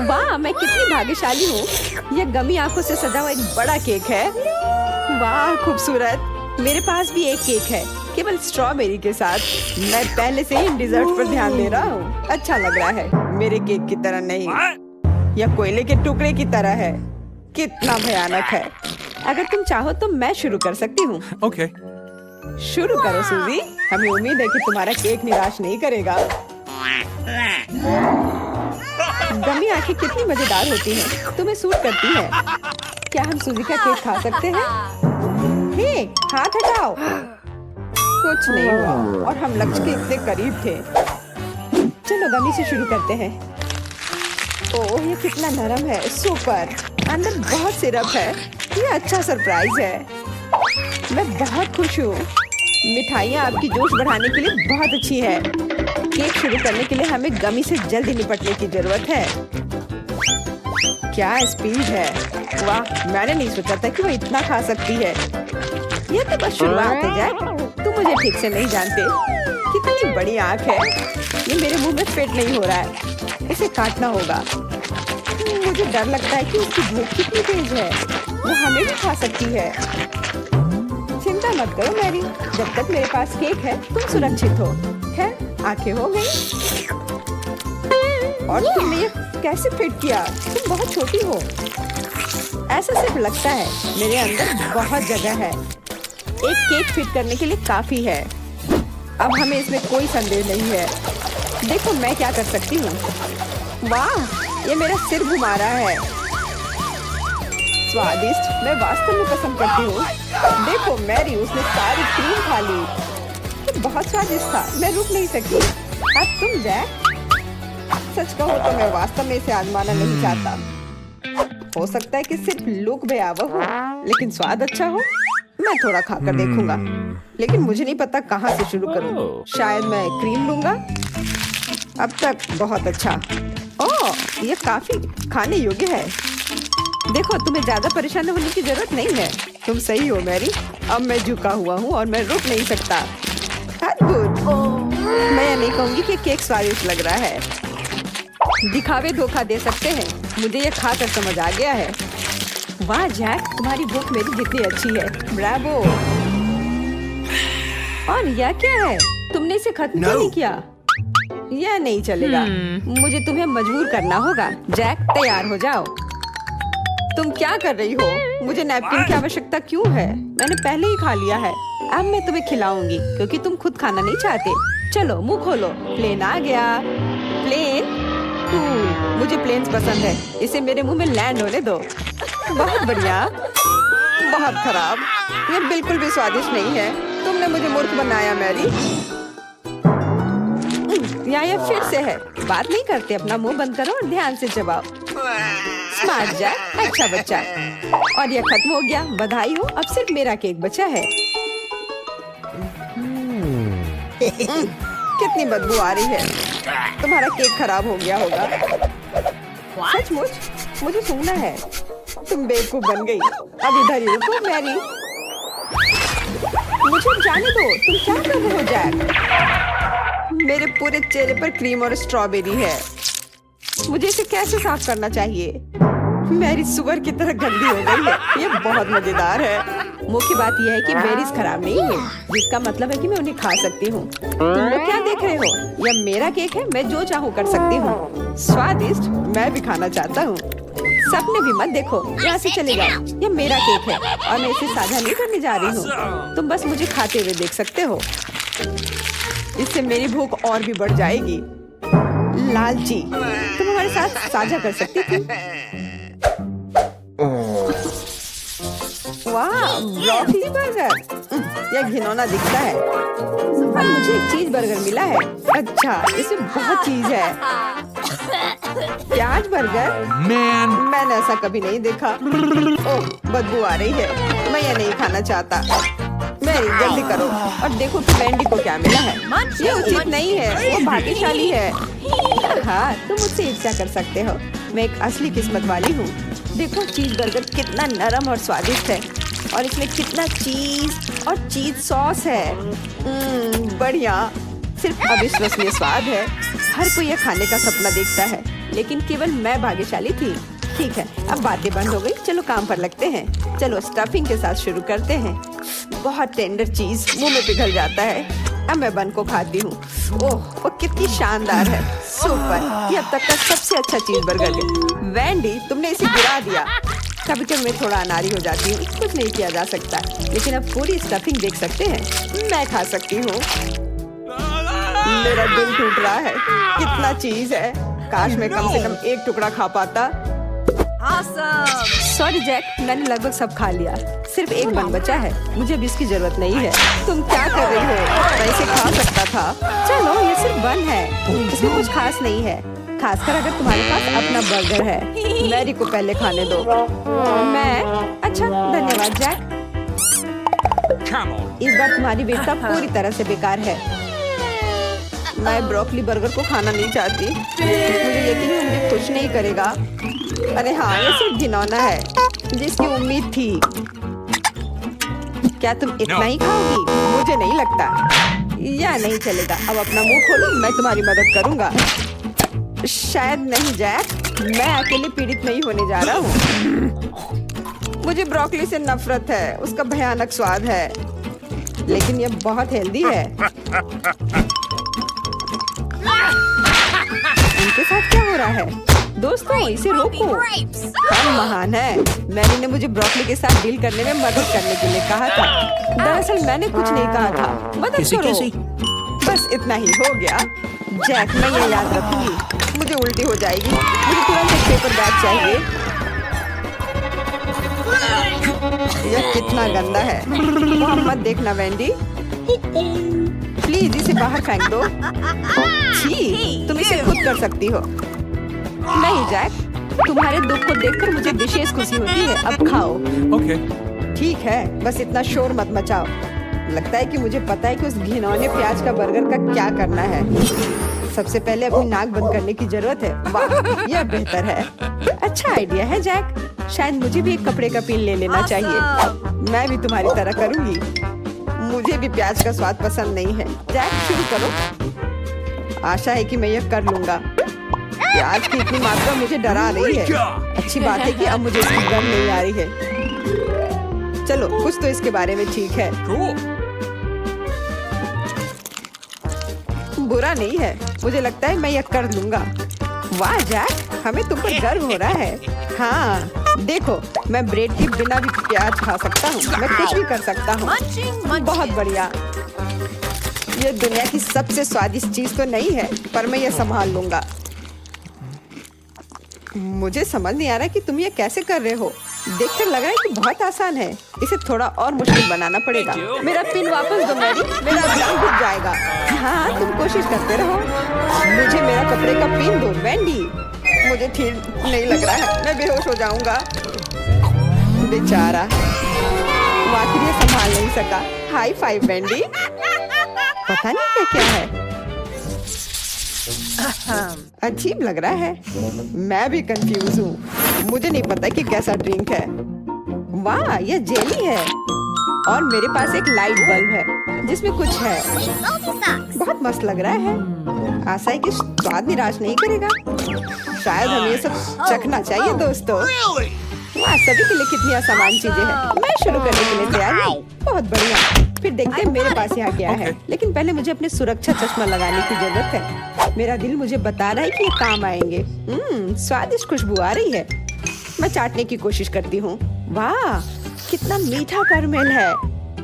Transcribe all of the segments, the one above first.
वाह, मैं कितनी भाग्यशाली हूँ। यह गमी आंखों से सजा हुआ एक बड़ा केक है। वाह खूबसूरत। मेरे पास भी एक केक है, केवल स्ट्रॉबेरी के साथ। मैं पहले से ही डिजर्ट पर ध्यान दे रहा हूँ। अच्छा लग रहा है, मेरे केक की तरह नहीं, यह कोयले के टुकड़े की तरह है। कितना भयानक है। अगर तुम चाहो तो मैं शुरू कर सकती हूँ। Okay. शुरू करो सूजी। हमें उम्मीद है कि तुम्हारा केक निराश नहीं करेगा। गमी आंखें कितनी मजेदार होती हैं। तुम्हें सूट करती है। क्या हम सूजी का केक खा सकते हैं? हे, हाथ हटाओ। कुछ नहीं हुआ और हम लक्ष्य के इतने करीब थे। चलो गमी से शुरू करते हैं। ओह, ये कितना नरम है। सुपर। अंदर बहुत सिरप है। ये अच्छा सरप्राइज है। मैं बहुत खुश हूँ। मिठाइयाँ आपकी जोश बढ़ाने के लिए बहुत अच्छी है। केक शुरू करने के लिए हमें गमी से जल्दी निपटने की जरूरत है। क्या स्पीड है। वाह, मैंने नहीं सोचा था कि वो इतना खा सकती है। ये तो बस शुरुआत है जैक। तुम मुझे ठीक से नहीं जानते। कितनी बड़ी आँख है। ये मेरे मुंह में फिट नहीं हो रहा है। इसे काटना होगा। मुझे डर लगता है कि उसकी भूख कितनी तेज है। वो हमें भी खा सकती है। चिंता मत करो मैरी, जब तक मेरे पास केक है तुम सुरक्षित हो। खैर, आंखें हो गई। और तुमने ये कैसे फिट किया? तुम बहुत छोटी हो। ऐसा सिर्फ लगता है। मेरे अंदर बहुत जगह है। एक केक फिट करने के लिए काफी है। अब हमें इसमें कोई संदेह नहीं है। देखो मैं क्या कर सकती हूँ। वाह, ये मेरा सिर घुमा रहा है। स्वादिष्ट। मैं वास्तव में पसंद करती हूँ। देखो मैरी, उसने सारी क्रीम खा ली। ये बहुत स्वादिष्ट था। मैं रुक नहीं सकती। अब तुम जैक। सच कहो तो मैं वास्तव में इसे आजमाना नहीं चाहता। हो सकता है कि सिर्फ लुक भयावह हो, लेकिन स्वाद अच्छा हो। मैं थोड़ा खाकर देखूंगा, लेकिन मुझे नहीं पता कहाँ से शुरू करूँ। शायद मैं क्रीम लूंगा। अब तक बहुत अच्छा। ओह, ये काफी खाने योग्य है। देखो, तुम्हें ज्यादा परेशान होने की जरूरत नहीं है। तुम सही हो मैरी। अब मैं झुका हुआ हूँ और मैं रुक नहीं सकता। अद्भुत। मैं ये नहीं कहूँगी कि केक स्वादिष्ट लग रहा है। दिखावे धोखा दे सकते हैं। मुझे ये खाकर समझ आ गया है। वाह जैक, तुम्हारी भूख मेरी जितनी अच्छी है। ब्रावो। और यह क्या है? तुमने इसे खत्म क्यों नहीं किया? यह नहीं चलेगा। मुझे तुम्हें मजबूर करना होगा। जैक, तैयार हो जाओ। तुम क्या कर रही हो? मुझे नैपकिन की आवश्यकता क्यों है? मैंने पहले ही खा लिया है। अब मैं तुम्हें खिलाऊंगी क्योंकि तुम खुद खाना नहीं चाहते। चलो मुंह खोलो। प्लेन आ गया। प्लेन? कूल। मुझे प्लेन्स पसंद है। इसे मेरे मुंह में लैंड होने दो। बहुत बढ़िया। बहुत खराब। ये बिल्कुल भी स्वादिष्ट नहीं है। तुमने मुझे मूर्ख बनाया मैरी। या ये फिर से है। बात नहीं करते। अपना मुंह बंद करो और ध्यान से चबाओ। स्मार्ट जैक, अच्छा बच्चा। और ये खत्म हो गया। बधाई हो, अब सिर्फ मेरा केक बचा है। कितनी बदबू आ रही है। तुम्हारा केक खराब हो गया होगा। सचमुच? मुझे सुनना है। तुम बेवकूफ बन गई। अब इधर ही रुको मैरी। मुझे जाने दो। तुम क्या कर रहे हो जैक? मेरे पूरे चेहरे पर क्रीम और स्ट्रॉबेरी है। मुझे इसे कैसे साफ करना चाहिए? मेरी सुअर की तरह गंदी हो गई है। ये बहुत मजेदार है। मुख्य बात यह है कि बेरीज खराब नहीं है, जिसका मतलब है कि मैं उन्हें खा सकती हूँ। तुम लोग क्या देख रहे हो? यह मेरा केक है। मैं जो चाहूँ कर सकती हूँ। स्वादिष्ट। मैं भी खाना चाहता हूँ। सपने भी मत देखो। यहाँ से चले जाओ। यह मेरा केक है और मैं इसे साझा नहीं करने जा रही हूँ। तुम बस मुझे खाते हुए देख सकते हो। इससे मेरी भूख और भी बढ़ जाएगी। लालची। तुम हमारे साथ साझा कर सकती थी। वाह, ब्रोकली बर्गर। यह घिनौना दिखता है। अब मुझे एक चीज बर्गर मिला है। अच्छा, इसमें बहुत चीज है। प्याज बर्गर? मैंने ऐसा कभी नहीं देखा। ओह, बदबू आ रही है। मैं यह नहीं खाना चाहता। मैरी, जल्दी करो और देखो कि मैंडी को क्या मिला है। ये उचित नहीं है। वो भाग्यशाली है। हाँ, तुम मुझसे ईर्ष्या कर सकते हो। मैं एक असली किस्मत वाली हूँ। देखो, चीज बर्गर कितना नरम और स्वादिष्ट है और इसमें कितना चीज और चीज सॉस है। बढ़िया। सिर्फ अविश्वसनीय स्वाद है। हर कोई यह खाने का सपना देखता है। लेकिन केवल मैं भाग्यशाली थी। ठीक है, अब बातें बंद हो गई, चलो काम पर लगते हैं। चलो स्टफिंग के साथ शुरू करते हैं। बहुत टेंडर चीज मुंह में पिघल जाता है। अब मैं बन को खाती हूँ। ओह, वो कितनी शानदार है, सुपर। ये अब तक का सबसे अच्छा चीज बर्गर है। वैंडी, तुमने इसे गिरा दिया। कभी कभी मैं थोड़ा अनाड़ी हो जाती हूँ, कुछ नहीं किया जा सकता, लेकिन अब पूरी स्टफिंग देख सकते हैं। मैं खा सकती हूँ। मेरा दिल टूट रहा है, कितना चीज है। काश मैं कम से कम एक टुकड़ा खा पाता। सॉरी जैक, मैंने लगभग सब खा लिया, सिर्फ एक बन बचा है। मुझे अब इसकी जरूरत नहीं है। तुम क्या कर रही हो? मैं इसे खा सकता था। चलो, ये सिर्फ बन है, इसमें कुछ खास नहीं है, खासकर अगर तुम्हारे पास अपना बर्गर है। मैरी को पहले खाने दो। मैं? अच्छा, धन्यवाद जैक। इस बार तुम्हारी वीरता पूरी तरह से बेकार है। मैं ब्रोकली बर्गर को खाना नहीं चाहती। मुझे यकीन है मुझे खुश नहीं करेगा। अरे हाँ, ये सिर्फ घिनौना है, जिसकी उम्मीद थी। क्या तुम इतना ही खाओगी? मुझे नहीं लगता। या नहीं चलेगा। अब अपना मुंह खोलो, मैं तुम्हारी मदद करूंगा। शायद नहीं जैक, मैं अकेले पीड़ित नहीं होने जा रहा हूँ। मुझे ब्रोकली से नफरत है, उसका भयानक स्वाद है, लेकिन यह बहुत हेल्दी है। इनके साथ क्या हो रहा है? दोस्तों, इसे रोको। हम महान हैं। मैरी ने मुझे ब्रोकली के साथ डील करने में मदद करने के लिए कहा था। दरअसल मैंने कुछ नहीं कहा था। मदद करो। बस इतना ही हो गया। जैक, मैं ये याद रखूंगी। मुझे उल्टी हो जाएगी। मुझे तुरंत एक पेपर बैग चाहिए। यह कितना गंदा है। वहाँ मत देखना वैंडी, प्लीज इसे बाहर फेंक दो। छी, तुम इसे खुद कर सकती हो। नहीं जैक, तुम्हारे दुख को देखकर मुझे विशेष खुशी होती है। अब खाओ। ओके। ठीक है, बस इतना शोर मत मचाओ। लगता है कि मुझे पता है कि उस घिनौने प्याज का बर्गर का क्या करना है। सबसे पहले अपनी नाक बंद करने की जरूरत है। वाह, यह बेहतर है। अच्छा आइडिया है जैक। शायद मुझे भी एक कपड़े का पिन ले लेना चाहिए। मैं भी तुम्हारी तरह करूंगी। मुझे भी प्याज का स्वाद पसंद नहीं है। जैक, शुरू करो। आशा है कि मैं यह कर लूंगा। प्याज की इतनी मात्रा मुझे डरा रही है। अच्छी बात है कि अब मुझे इसकी गंध नहीं आ रही है। चलो, कुछ तो इसके बारे में ठीक है। बुरा नहीं है, मुझे लगता है मैं यह कर लूंगा। वाह जैक, हमें तुम पर गर्व हो रहा है। हाँ, देखो, मैं ब्रेड के बिना भी प्याज खा सकता हूँ। मैं कुछ भी कर सकता हूँ। बहुत बढ़िया। ये दुनिया की सबसे स्वादिष्ट चीज तो नहीं है, पर मैं यह संभाल लूंगा। मुझे समझ नहीं आ रहा कि तुम ये कैसे कर रहे हो। देखकर लग रहा है कि बहुत आसान है। इसे थोड़ा और मुश्किल बनाना पड़ेगा। मेरा पिन वापस दो मैरी, मेरा अभियान रुक जाएगा। हाँ, तुम कोशिश करते रहो। मुझे मेरा कपड़े का पिन दो वैंडी। मुझे ठीक नहीं लग रहा है, मैं बेहोश हो जाऊंगा। बेचारा, वो आखिर ये संभाल नहीं सका। High five Vendée. पता नहीं ये क्या है, अजीब लग रहा है। मैं भी कंफ्यूज हूँ। मुझे नहीं पता कि कैसा ड्रिंक है। वाह, यह जेली है और मेरे पास एक लाइट बल्ब है जिसमें कुछ है। बहुत मस्त लग रहा है। आशा है कि स्वाद निराश नहीं करेगा। शायद हमें ये सब चखना चाहिए दोस्तों। वाह, सभी के लिए कितनी आसान चीजें हैं। मैं शुरू करने के लिए तैयार हूँ। बहुत बढ़िया। फिर देखते हैं मेरे पास यहाँ क्या है। लेकिन पहले मुझे अपने सुरक्षा चश्मा लगाने की जरूरत है। मेरा दिल मुझे बता रहा है कि ये काम आएंगे। स्वादिष्ट खुशबू आ रही है। मैं चाटने की कोशिश करती हूँ। वाह, कितना मीठा कैरमेल है।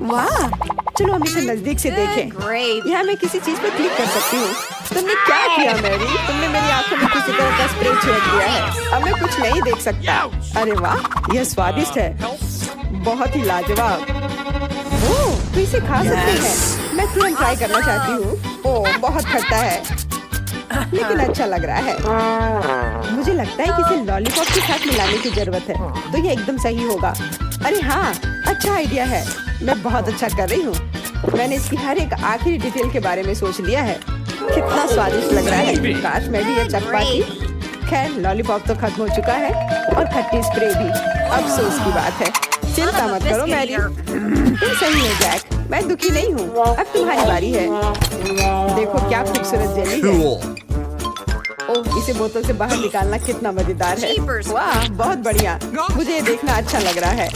वाह, चलो हम इसे नजदीक से देखें। यहाँ मैं किसी चीज पर क्लिक कर सकती हूँ। तुमने क्या किया मैरी? तुमने मेरी आंखों में किसी तरह का स्प्रे छिड़क दिया है। अब मैं कुछ नहीं देख सकता। अरे वाह, यह स्वादिष्ट है, बहुत ही लाजवाब। ओह, तो इसे खा सकते हैं। मैं तुरंत ट्राई करना चाहती हूँ। ओह, बहुत खट्टा है, लेकिन अच्छा लग रहा है। मुझे लगता है कि इसे लॉलीपॉप के साथ मिलाने की जरूरत है, तो ये एकदम सही होगा। अरे हाँ, अच्छा आइडिया है। मैं बहुत अच्छा कर रही हूँ। मैंने इसकी हर एक आखिरी डिटेल के बारे में सोच लिया है। कितना स्वादिष्ट लग रहा है। काश मैं भी ये चख पाती। खैर, लॉलीपॉप तो खत्म हो चुका है और खट्टी स्प्रे भी। अफसोस की बात है। चिंता मत करो मैरी, तुम सही हो जैक। मैं दुखी नहीं हूँ। अब तुम्हारी बारी है। देखो क्या खूबसूरत जेली है। ओह, इसे बोतल से बाहर निकालना कितना मजेदार है। वाह, बहुत बढ़िया। मुझे ये देखना अच्छा लग रहा है।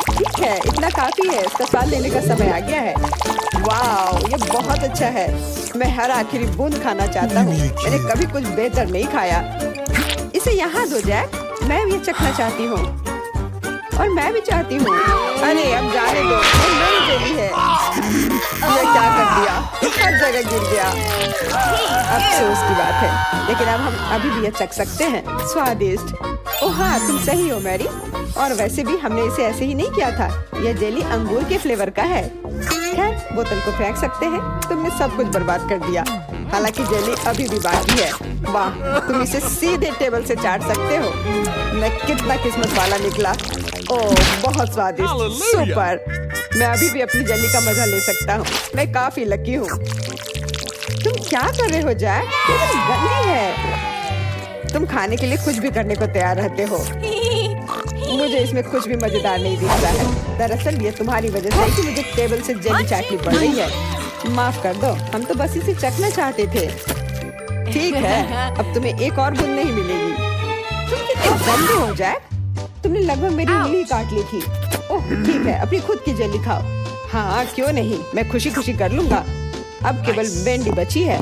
ठीक है, इतना काफी है। इसका स्वाद लेने का समय आ गया है। वाह, ये बहुत अच्छा है। मैं हर आखिरी बूंद खाना चाहता हूँ। मैंने कभी कुछ बेहतर नहीं खाया। इसे यहाँ दो जैक, मैं भी चखना चाहती हूँ। और मैं भी चाहती हूँ। अरे अब जाने दो, ये मेरी जेली है। मैं क्या कर दिया, हर जगह गिर गया। अफसोस की बात है, लेकिन अब हम अभी भी ये चख सकते हैं। स्वादिष्ट। ओह हाँ, तुम सही हो मैरी। और वैसे भी हमने इसे ऐसे ही नहीं किया था। यह जेली अंगूर के फ्लेवर का है। खैर, बोतल को फेंक सकते हैं। तुमने सब कुछ बर्बाद कर दिया। हालांकि जेली अभी भी बाकी है। वाह, तुम इसे सीधे टेबल से चाट सकते हो। मैं कितना किस्मत वाला निकला। ओह, बहुत स्वादिष्ट। सुपर। मैं अभी भी अपनी जेली का मजा ले सकता हूँ। मैं काफी लकी हूँ। तुम क्या कर रहे हो जैक? ये तो गंदी है। तुम खाने के लिए कुछ भी करने को तैयार रहते हो। मुझे इसमें कुछ भी मजेदार नहीं दिख रहा है। दरअसल ये तुम्हारी वजह से है कि मुझे टेबल से जेली चाटनी पड़ रही है। माफ कर दो, हम तो बस इसे चखना चाहते थे। ठीक है, अब तुम्हें एक और बूंद नहीं मिलेगी। तुम कितने गंदे हो जैक। तुमने लगभग मेरी उंगली काट ली थी। ओह ठीक है, अपनी खुद की जेली खाओ। हाँ क्यों नहीं, मैं खुशी खुशी कर लूंगा। अब केवल वेंडी बची है।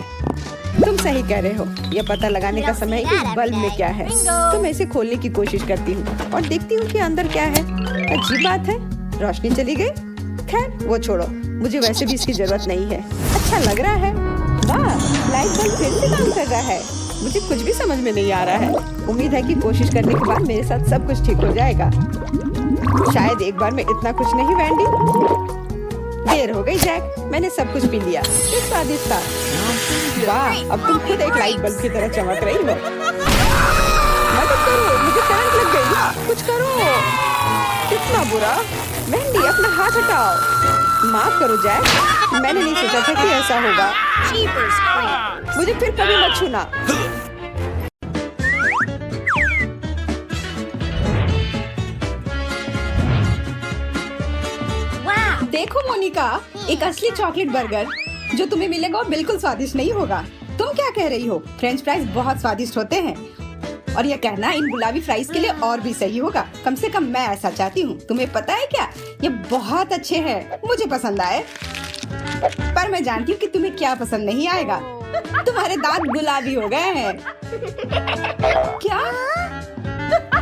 तुम सही कह रहे हो। यह पता लगाने का समय है कि बल्ब में क्या है। तो मैं इसे खोलने की कोशिश करती हूँ और देखती हूँ कि अंदर क्या है। अजीब बात है, रोशनी चली गई। खैर वो छोड़ो, मुझे वैसे भी इसकी जरूरत नहीं है। अच्छा लग रहा है। वाह, लाइट बल्ब फिर से काम कर रहा है। मुझे कुछ भी समझ में नहीं आ रहा है। उम्मीद है कि कोशिश करने के बाद मेरे साथ सब कुछ ठीक हो जाएगा। शायद एक बार में इतना कुछ नहीं वेंडी। देर हो गई जैक, मैंने सब कुछ पी लिया। ये स्वादिष्ट था। वाह, अब तुम खुद एक लाइट बल्ब की तरह चमक रही हो। मदद करो, मुझे करंट लग गई। कुछ करो। कितना बुरा। वेंडी अपना हाथ हटाओ। माफ करो जैक, मैंने नहीं सोचा था कि ऐसा होगा। मुझे फिर कभी मत छूना। देखो मोनिका, एक असली चॉकलेट बर्गर जो तुम्हें मिलेगा वो बिल्कुल स्वादिष्ट नहीं होगा। तुम क्या कह रही हो? फ्रेंच फ्राइज बहुत स्वादिष्ट होते हैं और यह कहना इन गुलाबी फ्राइज के लिए और भी सही होगा। कम से कम मैं ऐसा चाहती हूँ। तुम्हें पता है क्या, ये बहुत अच्छे हैं, मुझे पसंद आए। पर मैं जानती हूँ कि तुम्हें क्या पसंद नहीं आएगा। तुम्हारे दांत गुलाबी हो गए हैं। क्या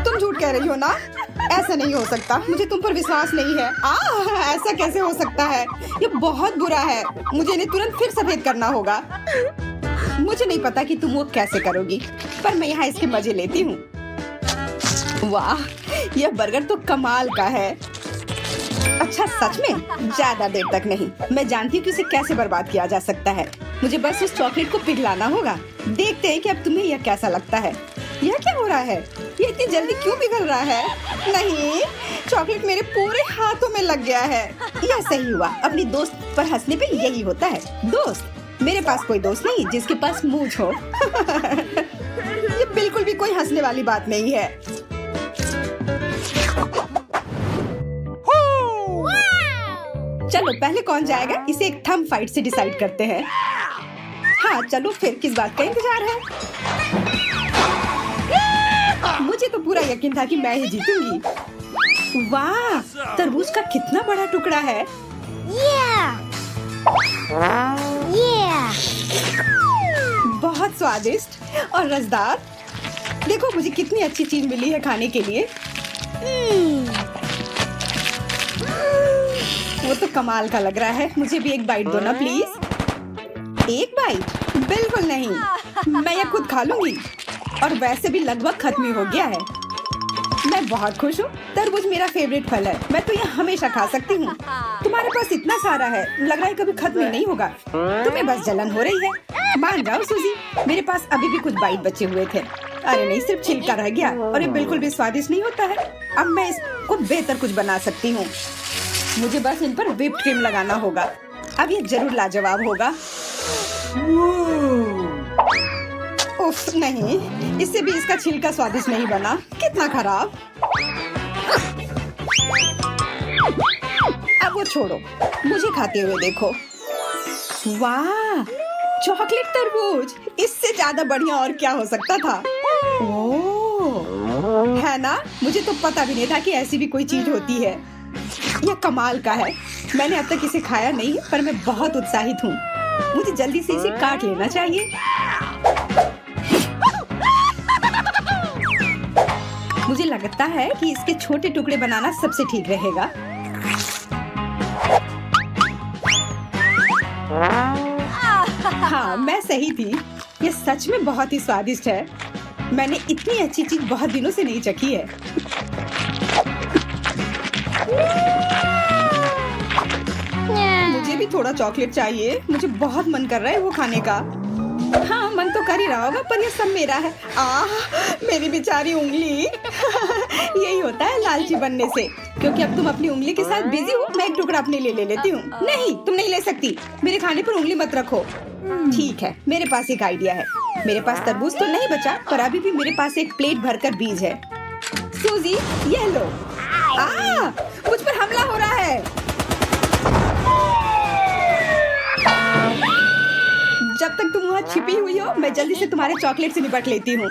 तुम झूठ कह रही हो ना? ऐसा नहीं हो सकता, मुझे तुम पर विश्वास नहीं है। ऐसा कैसे हो सकता है? ये बहुत बुरा है। मुझे इन्हें तुरंत फिर सफेद करना होगा। मुझे नहीं पता कि तुम वो कैसे करोगी, पर मैं यहाँ इसके मजे लेती हूँ। वाह, यह बर्गर तो कमाल का है। अच्छा सच में? ज्यादा देर तक नहीं। मैं जानती हूँ कि इसे कैसे बर्बाद किया जा सकता है। मुझे बस उस चॉकलेट को पिघलाना होगा। देखते हैं कि अब तुम्हें यह कैसा लगता है। यह क्या हो रहा है? ये इतनी जल्दी क्यों पिघल रहा है? नहीं, चॉकलेट मेरे पूरे हाथों में लग गया है। यह सही हुआ। अपनी दोस्त पर हंसने पे यही होता है। दोस्त? मेरे पास कोई दोस्त नहीं जिसके पास मूंछ हो। ये बिल्कुल भी कोई हंसने वाली बात नहीं है। चलो पहले कौन जाएगा, इसे एक थंब फाइट से डिसाइड करते हैं। हाँ चलो, फिर किस बात का इंतजार है? मुझे तो पूरा यकीन था कि मैं ही जीतूंगी। वाह, तरबूज का कितना बड़ा टुकड़ा है। बहुत स्वादिष्ट और रसदार। देखो मुझे कितनी अच्छी चीज मिली है खाने के लिए। वो तो कमाल का लग रहा है। मुझे भी एक बाइट दो ना प्लीज। एक बाइट? बिल्कुल नहीं, मैं ये खुद खा लूंगी। और वैसे भी लगभग खत्म ही हो गया है। मैं बहुत खुश हूँ। तरबूज मेरा फेवरेट फल है। मैं तो ये हमेशा खा सकती हूँ। तुम्हारे पास इतना सारा है, लग रहा है कभी खत्म ही नहीं होगा। तुम्हें बस जलन हो रही है। मान जाओ सूजी, मेरे पास अभी भी कुछ बाइट बचे हुए थे। अरे नहीं, सिर्फ छिलका रह गया और ये बिल्कुल भी स्वादिष्ट नहीं होता है। अब मैं इसको बेहतर कुछ बना सकती हूँ। मुझे बस इन पर व्हिप्ड क्रीम लगाना होगा। अब ये जरूर लाजवाब होगा। उफ नहीं, इससे भी इसका छिलका स्वादिष्ट नहीं बना। कितना खराब। अब वो छोड़ो, मुझे खाते हुए देखो। वाह, चॉकलेट तरबूज, इससे ज्यादा बढ़िया और क्या हो सकता था। ओह, है ना? मुझे तो पता भी नहीं था कि ऐसी भी कोई चीज होती है। यह कमाल का है। मैंने अब तक इसे खाया नहीं, पर मैं बहुत उत्साहित हूँ। मुझे जल्दी से इसे काट लेना चाहिए। मुझे लगता है कि इसके छोटे टुकड़े बनाना सबसे ठीक रहेगा। हाँ, मैं सही थी। यह सच में बहुत ही स्वादिष्ट है। मैंने इतनी अच्छी चीज बहुत दिनों से नहीं चखी है। मुझे भी थोड़ा चॉकलेट चाहिए। मुझे बहुत मन कर रहा है वो खाने का। हाँ, मन तो कर ही रहा होगा, पर ये सब मेरा है। मेरी बेचारी उंगली। यही होता है लालची बनने से। क्योंकि अब तुम अपनी उंगली के साथ बिजी हो, मैं एक टुकड़ा अपने लिए ले लेती हूँ। नहीं, तुम नहीं ले सकती। मेरे खाने पर उंगली मत रखो। ठीक है, मेरे पास एक आइडिया है। मेरे पास तरबूज तो नहीं बचा, पर अभी भी मेरे पास एक प्लेट भरकर बीज है। सूजी, यह लो। मुझ पर हमला हो रहा है। जब तक तुम वहाँ छिपी हुई हो, मैं जल्दी से तुम्हारे चॉकलेट से निपट लेती हूँ।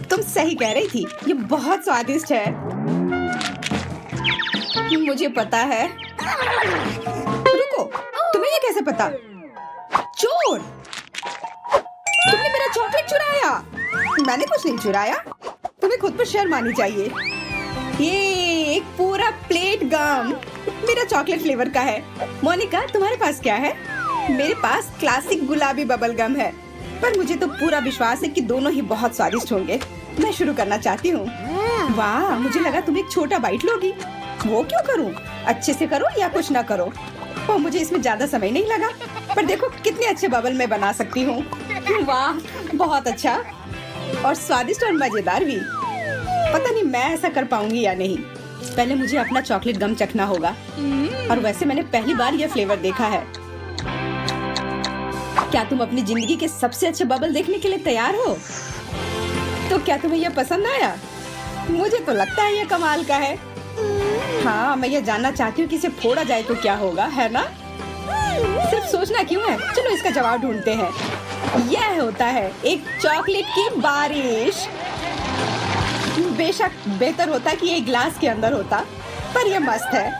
तुम सही कह रही थी, ये बहुत स्वादिष्ट है। मुझे पता है। रुको, तुम्हें ये कैसे पता? चोर! तुमने मेरा चॉकलेट चुराया। मैंने कुछ नहीं चुराया। तुम्हें खुद पर शर्म आनी चाहिए। ये एक पूरा प्लेट गम मेरा चॉकलेट फ्लेवर का है। मोनिका, तुम्हारे पास क्या है? मेरे पास क्लासिक गुलाबी बबल गम है, पर मुझे तो पूरा विश्वास है कि दोनों ही बहुत स्वादिष्ट होंगे। मैं शुरू करना चाहती हूँ। वाह, मुझे लगा तुम एक छोटा बाइट लोगी। वो क्यों करूँ? अच्छे से करो या कुछ ना करो। और मुझे इसमें ज्यादा समय नहीं लगा, पर देखो कितने अच्छे बबल मैं बना सकती हूँ। वाह, बहुत अच्छा और स्वादिष्ट और मजेदार भी। पता नहीं मैं ऐसा कर पाऊंगी या नहीं। पहले मुझे अपना चॉकलेट गम चखना होगा। और वैसे मैंने पहली बार यह फ्लेवर देखा है। क्या तुम अपनी जिंदगी के सबसे अच्छे बबल देखने के लिए तैयार हो? तो क्या तुम्हें यह पसंद आया? मुझे तो लगता है यह कमाल का है। हाँ, मैं यह जानना चाहती हूँ कि इसे फोड़ा जाए तो क्या होगा, है ना? सिर्फ सोचना क्यों है? चलो इसका जवाब ढूंढते हैं। यह होता है एक चॉकलेट की बारिश। बेशक बेहतर होता कि ये ग्लास के अंदर होता, पर यह मस्त है।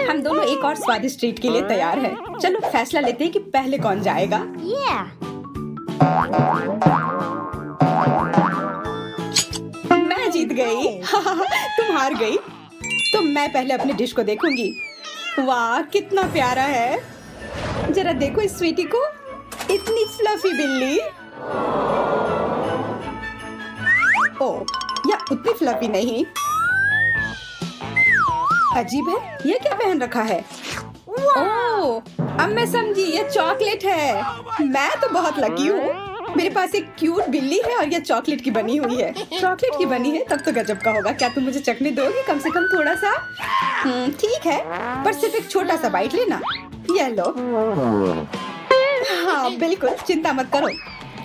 हम दोनों एक और स्वादिष्ट ट्रीट के लिए तैयार हैं। चलो फैसला लेते हैं कि पहले कौन जाएगा। मैं जीत गई। तुम हार गई। तो मैं पहले अपनी डिश को देखूंगी। वाह, कितना प्यारा है। जरा देखो इस स्वीटी को, इतनी फ्लफी बिल्ली। ओह, या उतनी फ्लफी नहीं। अजीब है, ये क्या पहन रखा है? ओह, अब मैं समझी, ये चॉकलेट है। मैं तो बहुत लकी हूँ। मेरे पास एक क्यूट बिल्ली है और ये चॉकलेट की बनी हुई है। चॉकलेट की बनी है तब तो गजब का होगा। क्या तुम मुझे चखने दोगी कम से कम थोड़ा सा? ठीक है, पर सिर्फ एक छोटा सा बाइट लेना। ये लो। हाँ बिल्कुल, चिंता मत करो।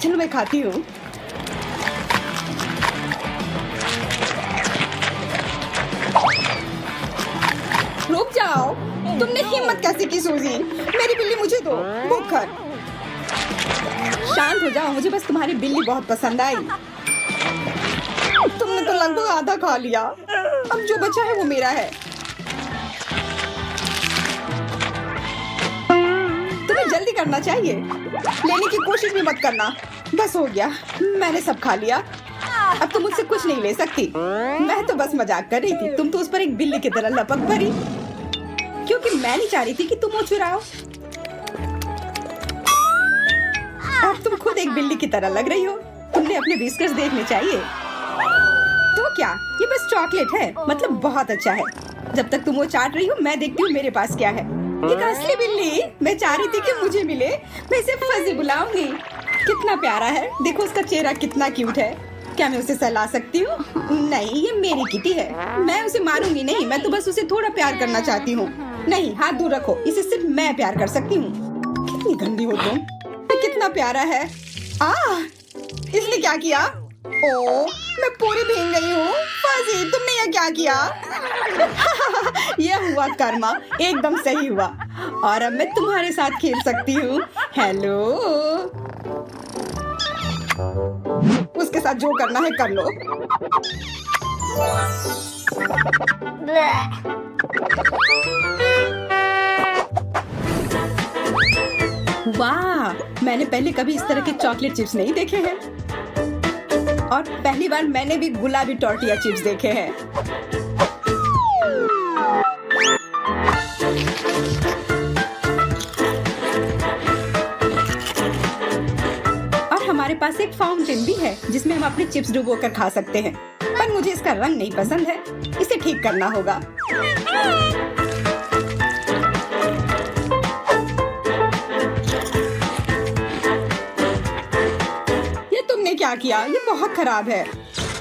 चलो मैं खाती हूँ। रुक जाओ, तुमने हिम्मत कैसे की सूजी? मेरी बिल्ली मुझे दो, भूखर। शांत हो जाओ, मुझे बस तुम्हारी बिल्ली बहुत पसंद आई। तुमने तो लगभग आधा खा लिया। अब जो बचा है वो मेरा है। तुम्हें जल्दी करना चाहिए। लेने की कोशिश भी मत करना। बस हो गया, मैंने सब खा लिया। अब तुम मुझसे कुछ नहीं ले सकती। मैं तो बस मजाक कर रही थी। तुम तो उस पर एक बिल्ली की तरह लपक पड़ी, क्योंकि मैं नहीं चाह रही थी कि तुम वो चुराओ। अब तुम खुद एक बिल्ली की तरह लग रही हो। तुमने अपने बिस्किट्स देखने चाहिए। तो क्या, ये बस चॉकलेट है, मतलब बहुत अच्छा है। जब तक तुम वो चाट रही हो, मैं देखती हूँ मेरे पास क्या है। एक असली बिल्ली। मैं चाह रही थी कि मुझे मिले। मैं इसे फजी बुलाऊंगी। कितना प्यारा है, देखो उसका चेहरा कितना क्यूट है। क्या मैं उसे सहला सकती हूँ? नहीं, ये मेरी किटी है। मैं उसे मारूंगी नहीं, मैं तो बस उसे थोड़ा प्यार करना चाहती हूँ। नहीं, हाथ दूर रखो, इसे सिर्फ मैं प्यार कर सकती हूँ। कितनी गंदी हो तुम। कितना प्यारा है। इसने क्या किया? ओ, मैं पूरी भीग गई हूँ। फाजी, तुमने ये क्या किया? यह हुआ कर्मा, एकदम सही हुआ। और अब मैं तुम्हारे साथ खेल सकती हूँ। हेलो। उसके साथ जो करना है कर लो। वाह, मैंने पहले कभी इस तरह के चॉकलेट चिप्स नहीं देखे हैं। और पहली बार मैंने भी गुलाबी टॉर्टिया चिप्स देखे हैं। और हमारे पास एक फाउंटेन भी है जिसमें हम अपने चिप्स डुबोकर खा सकते हैं। पर मुझे इसका रंग नहीं पसंद है, इसे ठीक करना होगा। क्या किया? ये बहुत खराब है।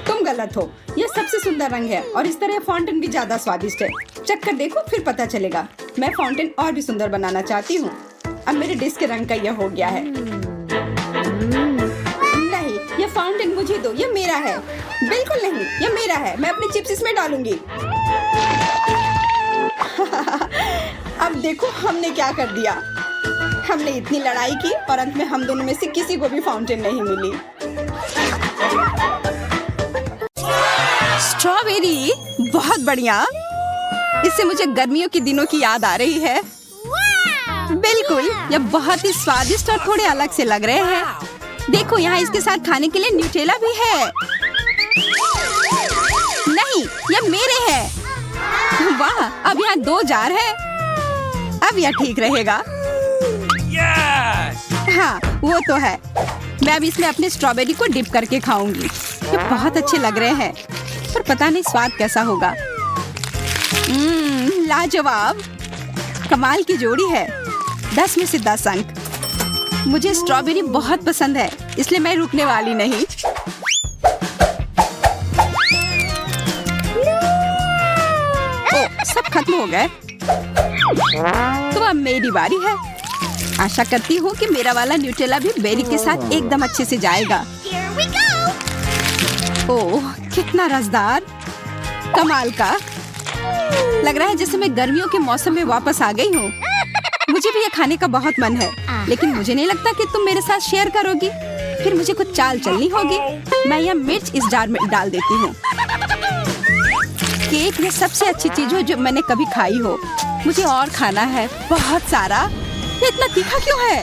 तुम गलत हो। यह सबसे सुंदर रंग है और इस तरह फाउंटेन भी ज्यादा स्वादिष्ट है। चख कर देखो, फिर पता चलेगा। मैं फाउंटेन और भी सुंदर बनाना चाहती हूँ। अब मेरे डिश के रंग का यह हो गया है। नहीं, यह फाउंटेन मुझे दो, यह मेरा है। बिल्कुल नहीं, यह मेरा है। मैं अपनी चिप्स इसमें डालूंगी। अब देखो हमने क्या कर दिया। हमने इतनी लड़ाई की और अंत में हम दोनों में से किसी को भी फाउंटेन नहीं मिली। स्ट्रॉबेरी, बहुत बढ़िया। इससे मुझे गर्मियों के दिनों की याद आ रही है। बिल्कुल, यह बहुत ही स्वादिष्ट और थोड़े अलग से लग रहे हैं। देखो, यहाँ इसके साथ खाने के लिए न्यूटेला भी है। नहीं, यह मेरे हैं। वाह, अब यहाँ 2 जार है। अब यह ठीक रहेगा। हाँ, वो तो है। मैं अब इसमें अपने स्ट्रॉबेरी को डिप करके खाऊंगी। ये बहुत अच्छे लग रहे हैं, पर पता नहीं स्वाद कैसा होगा। लाजवाब, कमाल की जोड़ी है। 10 में से 10 अंक। मुझे स्ट्रॉबेरी बहुत पसंद है, इसलिए मैं रुकने वाली नहीं। ओ, सब खत्म हो गए। तो अब मेरी बारी है। आशा करती हूँ कि मेरा वाला न्यूटेला भी बेरी के साथ एकदम अच्छे से जाएगा। ओह, कितना रसदार, कमाल का। लग रहा है जैसे मैं गर्मियों के मौसम में वापस आ गई हूँ। मुझे भी ये खाने का बहुत मन है, लेकिन मुझे नहीं लगता कि तुम मेरे साथ शेयर करोगी। फिर मुझे कुछ चाल चलनी होगी। मैं यह मिर्च इस जार में डाल देती हूँ। केक ये सबसे अच्छी चीज हो जो मैंने कभी खाई हो। मुझे और खाना है, बहुत सारा। ये इतना तीखा क्यों है?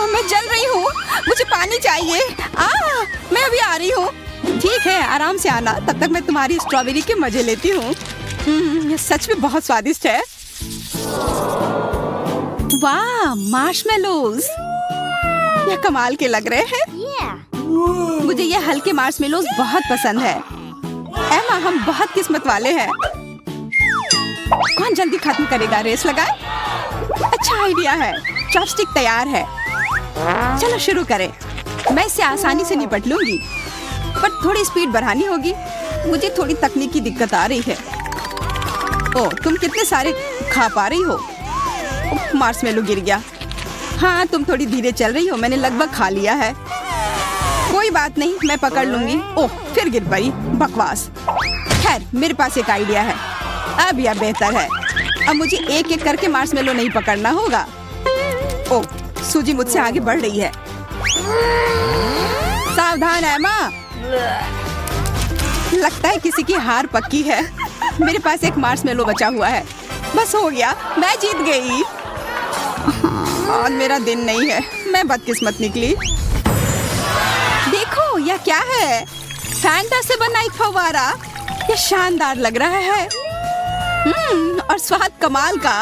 मैं जल रही हूँ। मुझे पानी चाहिए। मैं अभी आ रही हूँ। ठीक है, आराम से आना। तब तक मैं तुम्हारी स्ट्रॉबेरी के मजे लेती हूँ। ये सच में बहुत स्वादिष्ट है। वाह, मार्शमेलोज, ये कमाल के लग रहे हैं। मुझे ये हल्के मार्शमेलोज बहुत पसंद है। एमा, हम बहुत किस्मत वाले हैं। कौन जल्दी खत्म करेगा? रेस लगाए। अच्छा आइडिया है। चॉपस्टिक तैयार है। चलो शुरू करें। मैं इससे आसानी से निपट लूंगी, पर थोड़ी स्पीड बढ़ानी होगी। मुझे थोड़ी तकनीकी दिक्कत आ रही है। ओह, तुम कितने सारे खा पा रही हो? मार्शमेलो गिर गया। हाँ, तुम थोड़ी धीरे चल रही हो। मैंने लगभग खा लिया है। कोई बात नहीं, मैं पकड़ लूंगी। ओह, फिर गिर पड़ी। बकवास। खैर, मेरे पास एक आइडिया है। अब यह बेहतर है। अब मुझे एक एक करके मार्शमेलो नहीं पकड़ना होगा। ओह, सूजी मुझसे आगे बढ़ रही है। सावधान एमा। लगता है किसी की हार पक्की है। मेरे पास एक मार्शमेलो बचा हुआ है। बस हो गया, मैं जीत गई। आज मेरा दिन नहीं है। मैं बदकिस्मत निकली। देखो, यह क्या है? फैंटा से बना एक फव्वारा। यह शानदार लग रहा है। और स्वाद कमाल का।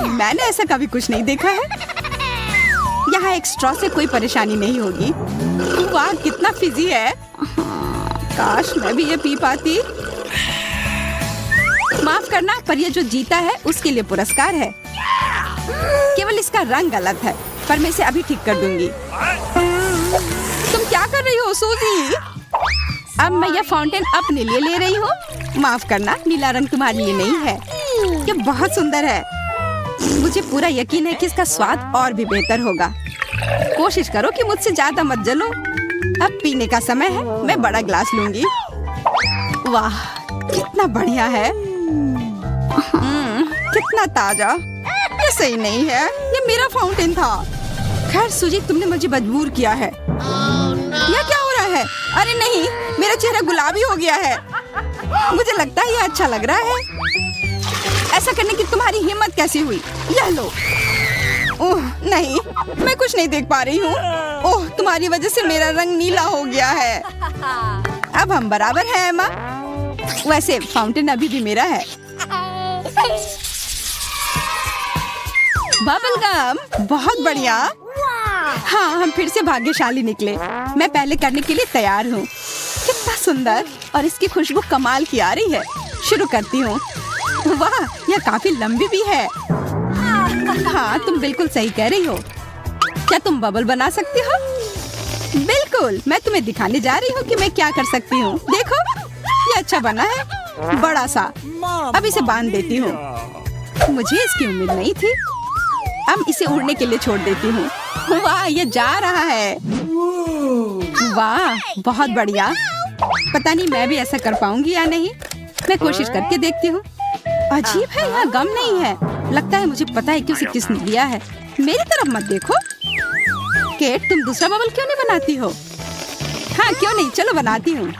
मैंने ऐसा कभी कुछ नहीं देखा है। यहाँ एक स्ट्रॉ से कोई परेशानी नहीं होगी। वाह, कितना फिजी है। काश मैं भी ये पी पाती। माफ करना, पर ये जो जीता है उसके लिए पुरस्कार है। केवल इसका रंग गलत है, पर मैं इसे अभी ठीक कर दूंगी। तुम क्या कर रही हो सूजी? अब मैं यह फाउंटेन अपने लिए ले रही हूँ। माफ करना, नीला रंग तुम्हारे लिए नहीं है। ये बहुत सुंदर है। मुझे पूरा यकीन है कि इसका स्वाद और भी बेहतर होगा। कोशिश करो कि मुझसे ज्यादा मत जलो। अब पीने का समय है। मैं बड़ा ग्लास लूंगी। वाह, कितना बढ़िया है। कितना ताजा। ये सही नहीं है, ये मेरा फाउंटेन था। खैर सूजी, तुमने मुझे मजबूर किया है। यह क्या हो रहा है? अरे नहीं, मेरा चेहरा गुलाबी हो गया है। मुझे लगता है ये अच्छा लग रहा है। ऐसा करने की तुम्हारी हिम्मत कैसे हुई? यह लो। ओह नहीं, मैं कुछ नहीं देख पा रही हूँ। ओह, तुम्हारी वजह से मेरा रंग नीला हो गया है। अब हम बराबर हैं एमा। वैसे फाउंटेन अभी भी मेरा है। बबल गम, बहुत बढ़िया। हाँ, हम फिर से भाग्यशाली निकले। मैं पहले करने के लिए तैयार हूँ। कितना सुंदर, और इसकी खुशबू कमाल की आ रही है। शुरू करती हूँ। वाह, यह काफी लंबी भी है। हाँ, तुम बिल्कुल सही कह रही हो। क्या तुम बबल बना सकती हो? बिल्कुल, मैं तुम्हें दिखाने जा रही हूँ कि मैं क्या कर सकती हूँ। देखो, ये अच्छा बना है, बड़ा सा। अब इसे बांध देती हूँ। मुझे इसकी उम्मीद नहीं थी। अब इसे उड़ने के लिए छोड़ देती हूँ। वाह, ये जा रहा है। वाह, बहुत बढ़िया। पता नहीं मैं भी ऐसा कर पाऊंगी या नहीं। मैं कोशिश करके देखती हूँ। अजीब है, यहाँ गम नहीं है। लगता है मुझे पता है कि उसे किसने दिया है। मेरी तरफ मत देखो। केट, तुम दूसरा बबल क्यों नहीं बनाती हो? हाँ, क्यों नहीं, चलो बनाती हूँ।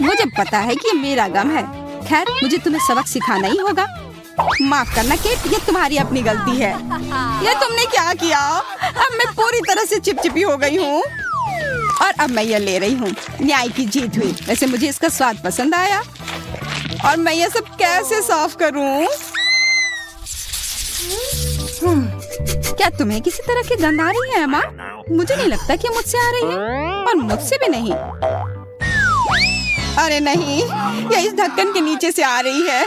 मुझे पता है कि ये मेरा गम है। खैर, मुझे तुम्हें सबक सिखाना ही होगा। माफ करना केट, ये तुम्हारी अपनी गलती है। ये तुमने क्या किया? अब मैं पूरी तरह से चिपचिपी हो गई हूँ। और अब मैं ये ले रही हूँ। न्याय की जीत हुई। वैसे मुझे इसका स्वाद पसंद आया। और मैं ये सब कैसे साफ करूँ? क्या तुम्हें किसी तरह की गंध आ रही है एमा? मुझे नहीं लगता कि मुझसे आ रही है, और मुझसे भी नहीं। अरे नहीं, ये इस ढक्कन के नीचे से आ रही है।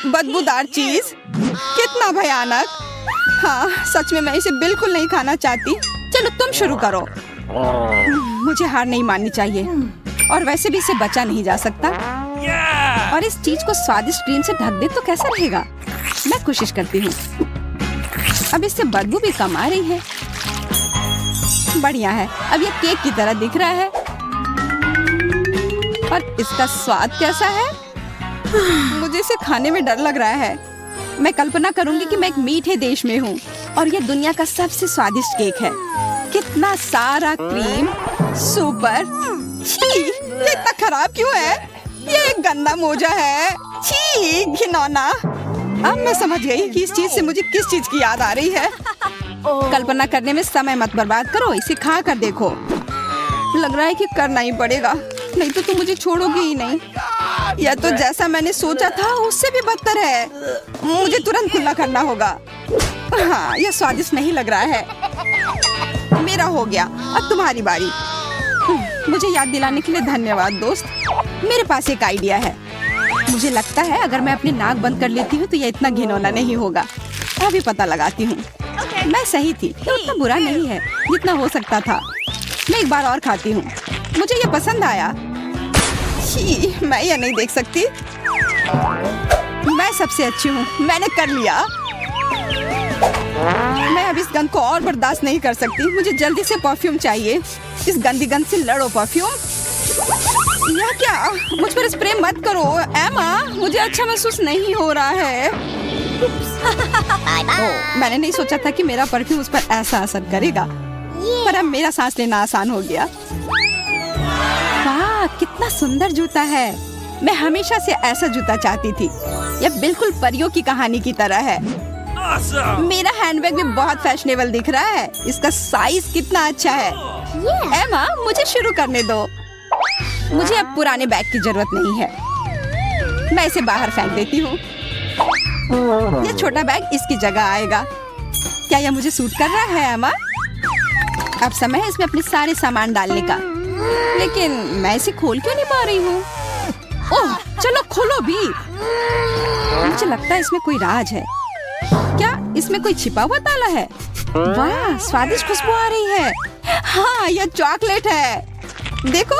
बदबूदार चीज, कितना भयानक। हाँ, सच में मैं इसे बिल्कुल नहीं खाना चाहती। चलो तुम शुरू करो। मुझे हार नहीं माननी चाहिए। और वैसे भी इसे बचा नहीं जा सकता। और इस चीज को स्वादिष्ट क्रीम से ढक दे तो कैसा रहेगा? मैं कोशिश करती हूँ। अब इससे बदबू भी कम आ रही है। बढ़िया है। अब ये केक की तरह दिख रहा है। और इसका स्वाद कैसा है? मुझे इसे खाने में डर लग रहा है। मैं कल्पना करूंगी कि मैं एक मीठे देश में हूँ और ये दुनिया का सबसे स्वादिष्ट केक है। कितना सारा क्रीम, सुपर। छी, ये इतना खराब क्यों है? ये एक गंदा मोजा है। छी, घिनौना। अब मैं समझ गई कि इस चीज से मुझे किस चीज की याद आ रही है। कल्पना करने में समय मत बर्बाद करो, इसे खा कर देखो। लग रहा है कि करना ही पड़ेगा, नहीं तो तुम मुझे छोड़ोगे ही नहीं। यह तो जैसा मैंने सोचा था उससे भी बदतर है। मुझे तुरंत खुला करना होगा। हाँ, यह स्वादिष्ट नहीं लग रहा है। मेरा हो गया, अब तुम्हारी बारी। मुझे याद दिलाने के लिए धन्यवाद दोस्त। मेरे पास एक आइडिया है। मुझे लगता है अगर मैं अपनी नाक बंद कर लेती हूँ तो यह इतना घिनौना नहीं होगा। अभी पता लगाती हूँ। मैं सही थी, ये उतना बुरा नहीं है जितना हो सकता था। मैं एक बार और खाती हूँ। मुझे ये पसंद आया। छी, मैं ये नहीं देख सकती। मैं सबसे अच्छी हूँ, मैंने कर लिया। मैं अब इस गंध को और बर्दाश्त नहीं कर सकती। मुझे जल्दी से परफ्यूम चाहिए। इस गंदी गंध से लड़ो परफ्यूम। यह क्या? मुझ पर स्प्रे मत करो एमा, मुझे अच्छा महसूस नहीं हो रहा है। मैंने नहीं सोचा था कि मेरा परफ्यूम उस पर ऐसा असर करेगा, पर अब मेरा सांस लेना आसान हो गया। वाह, कितना सुंदर जूता है। मैं हमेशा से ऐसा जूता चाहती थी। यह बिल्कुल परियों की कहानी की तरह है। मेरा हैंडबैग भी बहुत फैशनेबल दिख रहा है। इसका साइज कितना अच्छा है। एमा, मुझे शुरू करने दो। मुझे अब पुराने बैग की जरूरत नहीं है। मैं इसे बाहर फेंक देती हूँ। यह छोटा बैग इसकी जगह आएगा। क्या यह मुझे सूट कर रहा है एमा? अब समय है इसमें अपने सारे सामान डालने का। लेकिन मैं इसे खोल क्यों नहीं पा रही हूँ? ओह, चलो खोलो भी। मुझे लगता है इसमें कोई राज है। क्या इसमें कोई छिपा हुआ ताला है? वाह, स्वादिष्ट खुशबू आ रही है। हाँ, यह चॉकलेट है। देखो,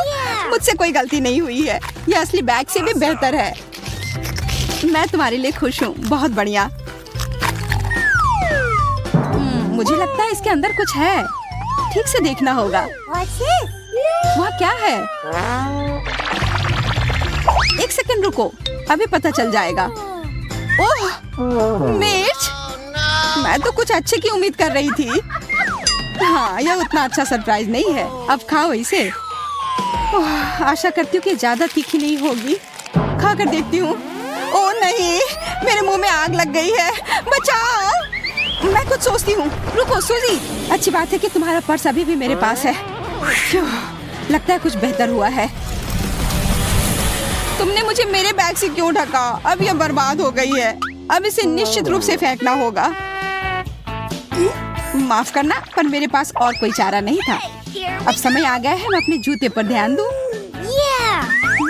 मुझसे कोई गलती नहीं हुई है। यह असली बैग से भी बेहतर है। मैं तुम्हारे लिए खुश हूँ। बहुत बढ़िया। मुझे लगता है इसके अंदर कुछ है। ठीक से देखना होगा। वहाँ क्या है? एक सेकंड रुको, अभी पता चल जाएगा। ओह, मिर्च! मैं तो कुछ अच्छे की उम्मीद कर रही थी। हाँ, यह उतना अच्छा सरप्राइज नहीं है। अब खाओ इसे। ओह, आशा करती हूँ कि ज्यादा तीखी नहीं होगी। खा कर देखती हूँ। ओह नहीं, मेरे मुंह में आग लग गई है। बचाओ! मैं कुछ सोचती हूँ। रुको सूजी, अच्छी बात है कि तुम्हारा पर्स अभी भी मेरे पास है। लगता है कुछ बेहतर हुआ है। तुमने मुझे मेरे बैग से क्यों ढका? अब यह बर्बाद हो गई है। अब इसे निश्चित रूप से फेंकना होगा। माफ करना, पर मेरे पास और कोई चारा नहीं था। अब समय आ गया है मैं अपने जूते पर ध्यान दूं।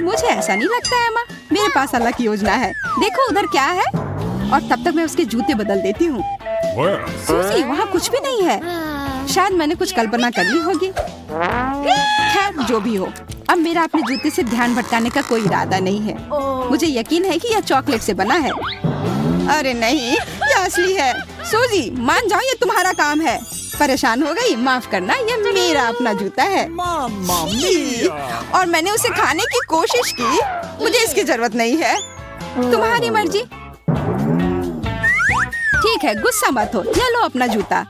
मुझे ऐसा नहीं लगता है, माँ। मेरे पास अलग योजना है। देखो उधर क्या है, और तब तक मैं उसके जूते बदल देती हूँ। सूजी, वहाँ कुछ भी नहीं है। शायद मैंने कुछ कल्पना कर ली होगी। खैर, जो भी हो, अब मेरा अपने जूते से ध्यान भटकाने का कोई इरादा नहीं है। मुझे यकीन है कि यह चॉकलेट से बना है। अरे नहीं, यह असली है। सूजी, मान जाओ ये तुम्हारा काम है। परेशान हो गई? माफ करना, ये मेरा अपना जूता है। और मैंने उसे खाने की कोशिश की। मुझे इसकी जरूरत नहीं है। तुम्हारी मर्जी। ठीक है, गुस्सा मत हो। ये लो अपना जूता।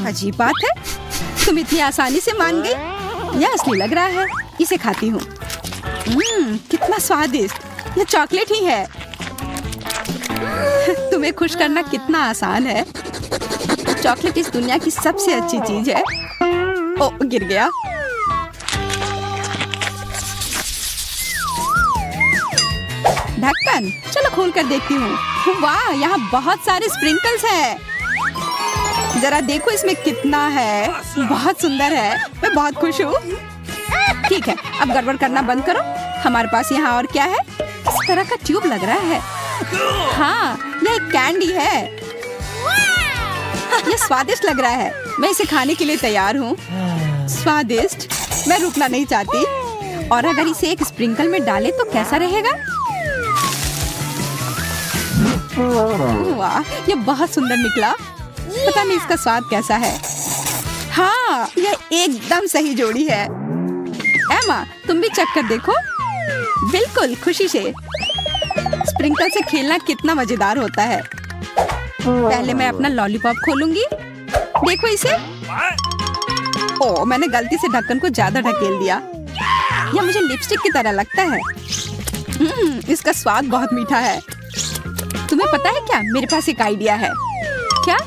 अजीब बात है, तुम इतनी आसानी से मान गई। यह असली लग रहा है। इसे खाती हूँ। कितना स्वादिष्ट। यह चॉकलेट ही है। तुम्हें खुश करना कितना आसान है। चॉकलेट इस दुनिया की सबसे अच्छी चीज है। ओ, गिर गया। ढक्कन, चलो खोल कर देखती हूँ। वाह, यहाँ बहुत सारे स्प्रिंकल्स हैं। जरा देखो इसमें कितना है। बहुत सुंदर है। मैं बहुत खुश हूँ। ठीक है, अब गड़बड़ करना बंद करो। हमारे पास यहाँ और क्या है? इस तरह का ट्यूब लग रहा है। हाँ, यह एक कैंडी है। यह स्वादिष्ट लग रहा है। मैं इसे खाने के लिए तैयार हूँ। स्वादिष्ट, मैं रुकना नहीं चाहती। और अगर इसे एक स्प्रिंकल में डाले तो कैसा रहेगा? वाह, यह बहुत सुंदर निकला। पता नहीं इसका स्वाद कैसा है। हाँ, यह एकदम सही जोड़ी है। एमा, तुम भी चख कर देखो। बिल्कुल, खुशी से। स्प्रिंकल से खेलना कितना मजेदार होता है। पहले मैं अपना लॉलीपॉप खोलूंगी। देखो इसे। ओह, मैंने गलती से ढक्कन को ज्यादा ढकेल दिया। यह मुझे लिपस्टिक की तरह लगता है। इसका स्वाद बहुत मीठा है। तुम्हें पता है क्या, मेरे पास एक आइडिया है। क्या?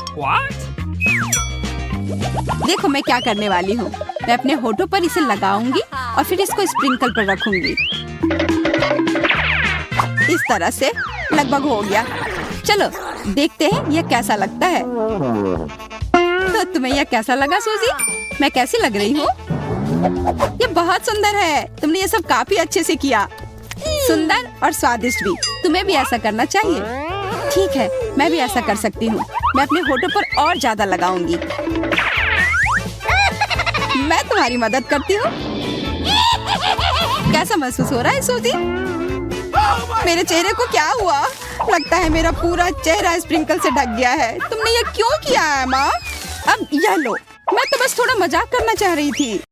देखो मैं क्या करने वाली हूँ। मैं अपने होठों पर इसे लगाऊंगी और फिर इसको स्प्रिंकल पर रखूंगी। इस तरह से लगभग हो गया। चलो देखते हैं यह कैसा लगता है। तो तुम्हें यह कैसा लगा सूजी? मैं कैसी लग रही हूँ? ये बहुत सुंदर है। तुमने ये सब काफी अच्छे से किया। सुंदर और स्वादिष्ट भी। तुम्हें भी ऐसा करना चाहिए। ठीक है, मैं भी ऐसा कर सकती हूँ। मैं अपने होठों पर और ज्यादा लगाऊंगी। मैं तुम्हारी मदद करती हूँ। कैसा महसूस हो रहा है सूजी? मेरे चेहरे को क्या हुआ? लगता है मेरा पूरा चेहरा स्प्रिंकल से ढक गया है। तुमने ये क्यों किया है माँ? अब यह लो। मैं तो बस थोड़ा मजाक करना चाह रही थी।